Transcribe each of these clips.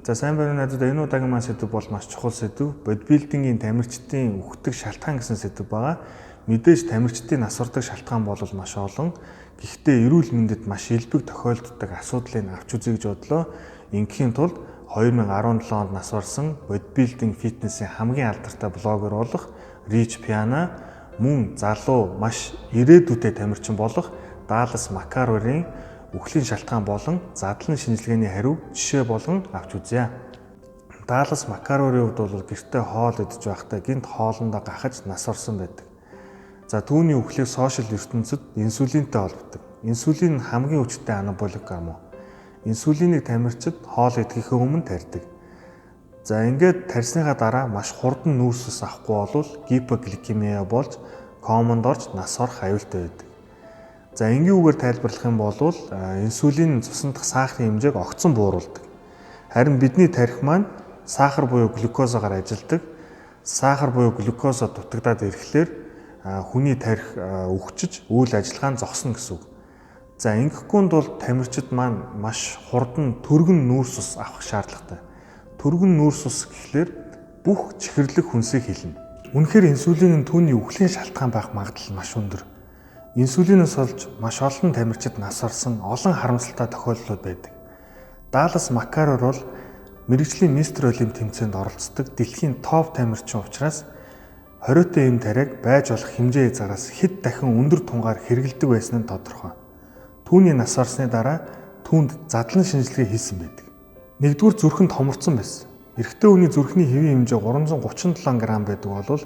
За сайн байна уу найзууд, энэ удаагийн маань сэдв бол маш чухал сэдв. Бодибилдингийн тамирчдын үхдэг шалтгаан гэсэн сэдв байгаа. Мэдээж тамирчдын нас ордог шалтгаан бол маш олон. Гэхдээ эрүүл мэндэд маш илбэг тохиолддог асуудлыг авч үзье гэж бодлоо. Ингээхийн тулд 2017 онд нас орсон бодибилдинг фитнесийн хамгийн алдартай блогер болох Рич Пиана мөн залуу маш ирээдүйтэй тамирчин болох Даллас Маккарверийн үхлийн шалтгаан болон задлан шинжилгээний хариу жишээ болгон авч үзье. Даллас Маккарверийн хувьд бол гэртээ хоол идэж байхдаа гинт хоолндоо гахаж нас орсон байдаг. За түүний үхлийг сошиал ертөнцид инсулинтэй холбодог. Инсулин нь хамгийн хүчтэй анаболик гормон. Инсулиныг тамирчид хоол идэхээс өмнө тарьдаг. За ингээд тарьсныхаа дараа маш хурдан нүүрс ус авахгүй бол гипогликемия болж комонд орж нас орох аюултай байдаг. За энгийнүүгээр тайлбарлах юм бол инсулин цуснд дах сахарын хэмжээг огцон бууруулдаг. Харин бидний тархи маань сахар буюу глюкозоор ажилладаг. Сахар буюу глюкозоо дутагдаад ирэхлээр хүний тархи өвчөж үйл ажиллагаа нь зогсно гэсэн үг. За ингэхгүй бол тамирчид маань маш хурдан түргэн нүүрс ус авах шаардлагатай. Түргэн нүүрс ус гэхлээр бүх чихэрлэг хүнсийг хилнэ. Үнэхээр инсулин нь түүний үхлийн шалтгаан байх магадлал маш өндөр. Инсулинээс олж маш олон тамирчид нас орсон олон харамсалтай тохиолдлууд байдаг. Даллас Маккарвер бол мэрэгжлийн мистер олимп тэмцээнд оролцдог дэлхийн топ тамирчин учраас хориотой эм тариаг байж болох хэмжээ хязгаараас хэд дахин өндөр тунгаар хэрэгэлдэг байсан нь тодорхой. Түүний нас орсны дараа түүнд задлан шинжилгээ хийсэн байдаг. Нэгдүгээр зүрхэнд томорцсон байсан. Эрэгтэй хүний зүрхний хэвийн хэмжээ 337 г байдаг бол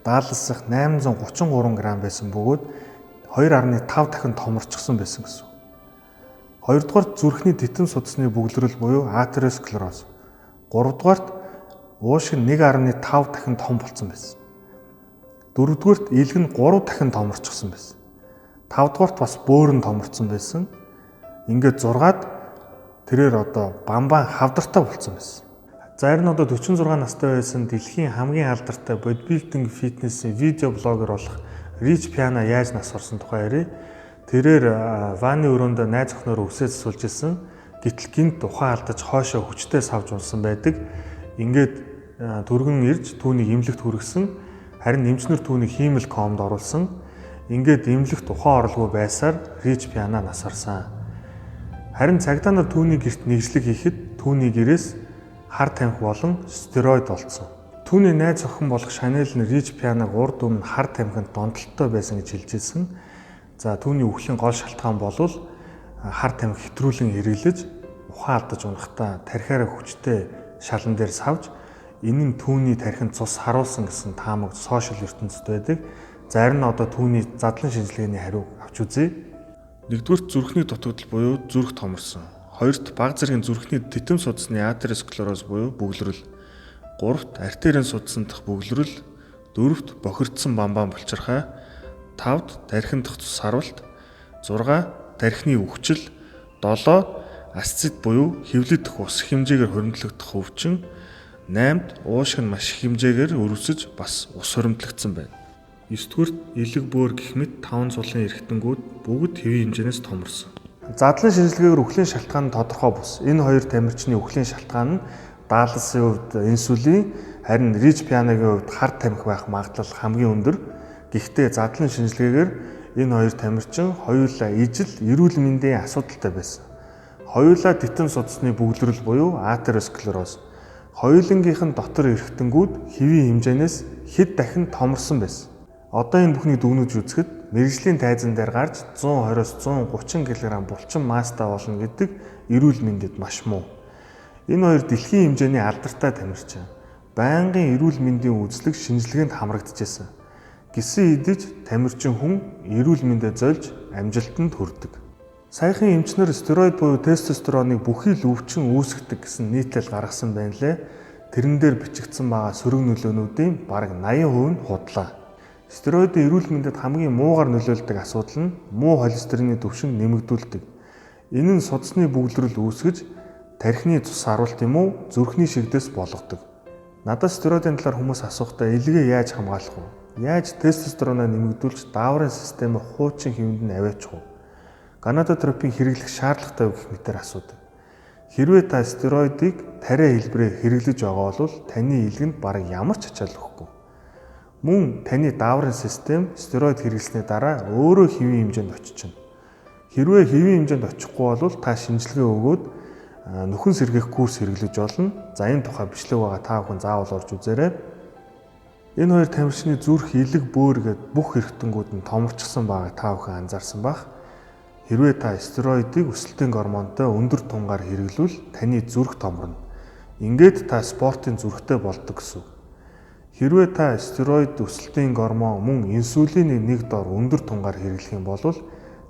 Далласх 833 г байсан бөгөөд 2.5 дахин томорчихсон байсан гэсэн. Хоёрдугаарт зүрхний титэм судасны бөглөрөл буюу атеросклероз. Гуравдугаарт уушиг нь 1.5 дахин том болсон байсан. Дөрөвдүгээрт илг нь 3 дахин томорчихсон байсан. Тавдугаарт бас бөөр нь томорцсон байсан. Ингээд 6-ад тэрээр бамбан хавдартай болсон байсан. За энэ 46 настай байсан дэлхийн хамгийн алдартай бодибилдинг фитнесийн видео блогер болох Рич Пиана яаж нас орсон тухай ярив. Тэрээр ванны өрөөндөө найз охиноор үсээс сулж исэн. Гэтэл гинт ухаан алдаж хоошоо хүчтэй савж унсан байдаг. Ингээд түргэн ирж түүнийг эмнэлэгт хүргэсэн. Харин эмчнэр түүнийг хиймэл комд оруулсан. Ингээд эмнэлэгт ухаан орлого байсаар Рич Пиана нас орсон. Харин цагдаа нар түүний гэрт нэгжлэг хийхэд түүний гэрээс хар тамхи болон стероид олцсон. Түүний найз охин болох Шанел нь Рич Пианаг урд өмнө хар тамхинд донтолтой байсан гэж хэлжсэн. За түүний үхлийн гол шалтгаан бол хар тамхи хэтрүүлэн хэрэглэж ухаан алдаж унахдаа тархиараа хүчтэй шалан дээр савж энэ нь түүний тархинд цус харуулсан гэсэн таамаг сошиал ертөнцид байдаг. Зарим нь түүний задлан шинжилгээний хариу авч үзье. Нэгдүгээр зүрхний дутагдал буюу зүрх томорсон. Хоёрт баг зэргийн зүрхний титэм судасны атеросклероз буюу бөглөрөл. Гуравт артерийн судасан дах бөглөрөл, дөрөвт бохирдсон бамбан булчирхай, тавд тархин дахь цус харвалт, 6 тархины өвчл, 7 асцит буюу хэвлэд дэх ус хэмжээгээр хоригдлогдох өвчин, 8-д уушиг нь маш их хэмжээгээр өрөвсөж бас ус хоримтлагдсан байна. 9-дүгürt элэг бөөр гэх мэт 5 цулын эргэтэнгүүд бүгд хэвийн хэмжээнээс томорсон. Задлан шинжилгээгээр үхлийн шалтгаан нь тодорхой бус. Энэ хоёр тамирчны үхлийн шалтгаан нь Далласын хувьд инсулин, харин Рич Пианагийн хувьд хар тамхи байх магадлал хамгийн өндөр. Гэхдээ задлан шинжилгээгээр энэ хоёр тамирчин хоёулаа ижил эрүүл мэндийн асуудалтай байсан. Хоёулаа титэм судасны бөглөрөл буюу атеросклероз. Хоёулангийнх нь дотор эргэтэнгүүд хэвийн хэмжээнээс хэд дахин томорсон байсан. Одоо энэ бүхнийг дүгнэж үзэхэд мэрэгжлийн тайзан дээр гарч 120-оос 130 кг булчин мастай болно гэдэг эрүүл мэндэд маш муу. Энэ хоёр дэлхийн хэмжээний алдартай тамирчин. Байнгын эрүүл мэндийн үзлэг шинжилгээнд хамрагдчихсан. Гисэн идэж тамирчин хүн эрүүл мэндэд зольж амжилтанд хүрдэг. Саяхан эмчнэр стероид буюу тестостероныг бүхий л өвчин үүсгдэг гэсэн нийтлэл гаргасан байна лээ. Тэрэн дээр бичигдсэн байгаа сөрөг нөлөөнүүдийн бараг 80% нь худлаа. Стероидын эрүүл мэндэд хамгийн муугар нөлөөлдөг асуудал нь муу холестерины түвшин нэмэгдүүлдэг. Энэ нь судасны бөглөрөл үүсгэж тархины цус харуулт юм уу зүрхний шигдээс болгодог. Надад стероидын талаар хүмүүс асуухдаа илгээ яаж хамгаалах вэ? Яаж тестостероноо нэмэгдүүлж дааврын системийг хуучин хэвэнд нь аваачих вэ? Гонадотропин хэрэглэх шаардлагатай вэ гэх мэтээр асуудаг. Хэрвээ та стероидыг тариа хэлбэрээр хэрэглэж байгаа бол таны илгэнд бараг ямар ч ачаал өгөхгүй. Мөн таны дааврын систем стероид хэрэглэсний дараа өөрөө хэвийн хэмжээнд очиж байна. Хэрвээ хэвийн хэмжээнд очихгүй бол та шинжилгээ өгөөд нөхөн сэргээх курс хэрэглэж болно. За энэ тухай бичлэг байгаа та бүхэн заавал орж үзээрэй. Энэ хоёр тамирчны зүрх, илэг, бөөр гээд бүх хэрэгтэнгүүд нь томорчихсон байгааг та бүхэн анзаарсан бах. Хэрвээ та стероидыг өсөлтийн гормонтой өндөр тунгаар хэрэглүүл таны зүрх томорно. Ингээд та спортын зүрхтэй болдог гэсэн. Хэрвээ та стероид өсөлтийн гормон мөн инсулины нэг дор өндөр тунгаар хэрэглэх юм бол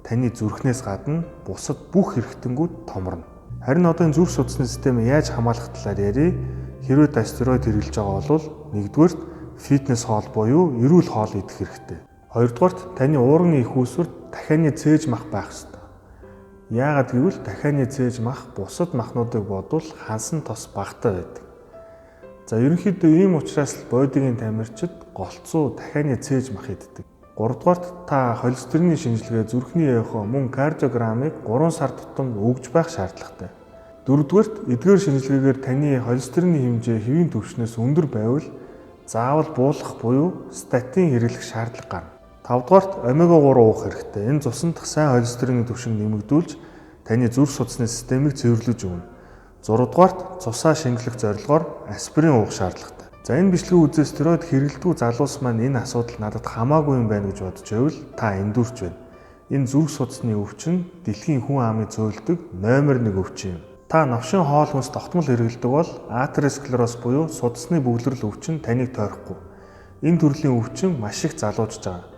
таны зүрхнээс гадна бусад бүх хэрэгтэнгүүд томорно. Харин одоо энэ зүрх судасны системийг яаж хамгаалах талаар ярив. Хэрвээ та стероид хэрэглэж байгаа бол нэгдүгээрт фитнес хоол буюу эрүүл хоол идэх хэрэгтэй. Хоёрдугаарт таны уурганы их үүсвэрт дахианы цээж мах байх ёстой. Яагаад гэвэл дахианы цээж мах бусад махнуудыг бодвол хансан тос багатай байдаг. За ерөнхийдөө ийм учраас л бодигийн тамирчид голцоо дахианы цээж мах иддэг. Гуравдугаарт та холестерины шинжилгээ зүрхний эхо мөн кардиограммыг 3 сар тутам өгж байх шаардлагатай. Дөрөвдүгээрт эдгээр шинжилгээгээр таны холестерины хэмжээ хэвийн түвшнээс өндөр байвал заавал буулгах буюу статин хэрэглэх шаардлага гарна. 5-дугаарт омега 3 уух хэрэгтэй. Энэ цуснд сайн холестерины түвшин нэмэгдүүлж таны зүрх судасны системийг цэвэрлэж өгнө. 6-дугаарт цусаа шингэлэх зорилгоор аспирин уух шаардлагатай. За энэ бичлэгийн үзээс стероид хэрэглэдэг залуус маань энэ асуудал надад хамаагүй юм байна гэж бодож байвал та эндүрч байна. Энэ зүрх судасны өвчин дэлхийн хүн амын цөөлдөг номер 1 өвчин юм. Та новшин хоол хүнс тогтмол хэрэглэдэг бол атеросклероз буюу судасны бөглөрөл өвчин таныг тойрохгүй. Энэ төрлийн өвчин маш их залуужж байгаа.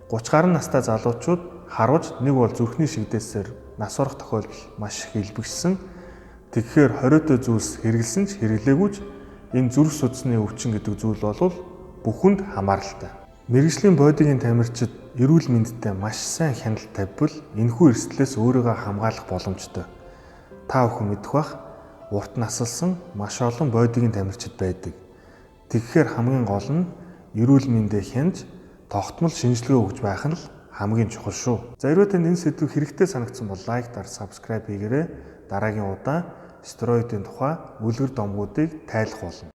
30 гаруй настай залуучууд харуулж нэг бол зүрхний шигдээсээр нас орох тохиолдол маш их илбэгшсэн. Тэгэхээр хориотой зүйлс хэрэглэсэн ч хэрэглээгүй ч энэ зүрх судасны өвчин гэдэг зүйл бол бүхэнд хамааралтай. Мэргэжлийн бодигийн тамирчид эрүүл мэндэд маш сайн хяналт тавьбал энэхүү эрсдлээс өөрийгөө хамгаалах боломжтой. Та бүхэн мэдэх бах урт насалсан маш олон бодигийн тамирчид байдаг. Тэгэхээр хамгийн гол нь эрүүл мэндэ хянаж тогтмол шинжилгээ өгж байх нь л хамгийн чухал шүү. За хэрвээ танд энэ сэдв хэрэгтэй санагдсан бол лайк дар subscribe хийгээрэй. Дараагийн удаа стероидын тухай үлгэр домгуудыг тайлах болно.